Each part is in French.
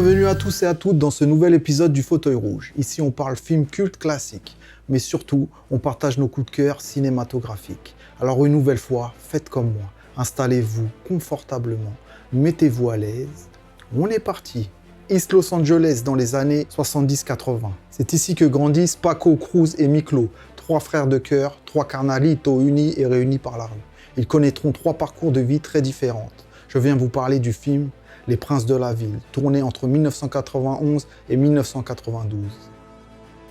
Bienvenue à tous et à toutes dans ce nouvel épisode du Fauteuil Rouge. Ici, on parle film culte classique, mais surtout, on partage nos coups de cœur cinématographiques. Alors une nouvelle fois, faites comme moi, installez-vous confortablement, mettez-vous à l'aise. On est parti. East Los Angeles dans les années 70-80. C'est ici que grandissent Paco, Cruz et Miklo, trois frères de cœur, trois carnalitos unis et réunis par l'arme. Ils connaîtront trois parcours de vie très différents. Je viens vous parler du film Les Princes de la Ville, tourné entre 1991 et 1992.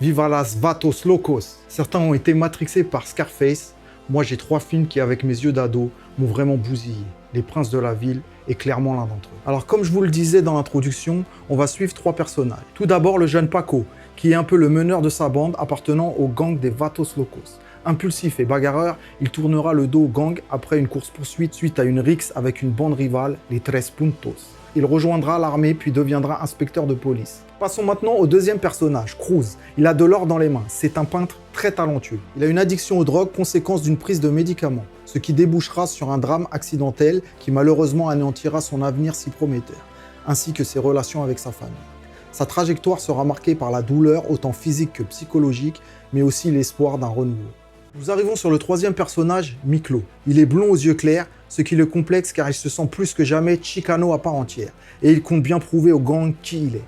Viva las vatos locos! Certains ont été matrixés par Scarface. Moi, j'ai trois films qui, avec mes yeux d'ado, m'ont vraiment bousillé. Les Princes de la Ville est clairement l'un d'entre eux. Alors, comme je vous le disais dans l'introduction, on va suivre trois personnages. Tout d'abord, le jeune Paco, qui est un peu le meneur de sa bande appartenant au gang des Vatos Locos. Impulsif et bagarreur, il tournera le dos au gang après une course-poursuite suite à une rixe avec une bande rivale, les Tres Puntos. Il rejoindra l'armée puis deviendra inspecteur de police. Passons maintenant au deuxième personnage, Cruz. Il a de l'or dans les mains, c'est un peintre très talentueux. Il a une addiction aux drogues, conséquence d'une prise de médicaments, ce qui débouchera sur un drame accidentel qui malheureusement anéantira son avenir si prometteur, ainsi que ses relations avec sa famille. Sa trajectoire sera marquée par la douleur, autant physique que psychologique, mais aussi l'espoir d'un renouveau. Nous arrivons sur le troisième personnage, Miklo. Il est blond aux yeux clairs, ce qui le complexe car il se sent plus que jamais Chicano à part entière, et il compte bien prouver au gang qui il est.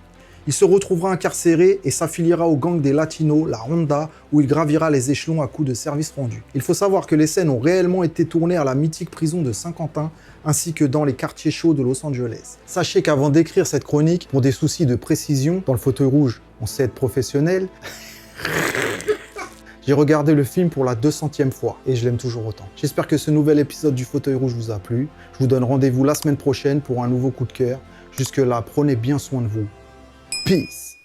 Il se retrouvera incarcéré et s'affiliera au gang des Latinos, la Honda, où il gravira les échelons à coups de services rendus. Il faut savoir que les scènes ont réellement été tournées à la mythique prison de Saint-Quentin, ainsi que dans les quartiers chauds de Los Angeles. Sachez qu'avant d'écrire cette chronique, pour des soucis de précision, dans le fauteuil rouge, on sait être professionnel, j'ai regardé le film pour la 200e fois et je l'aime toujours autant. J'espère que ce nouvel épisode du Fauteuil Rouge vous a plu. Je vous donne rendez-vous la semaine prochaine pour un nouveau coup de cœur. Jusque là, prenez bien soin de vous. Peace!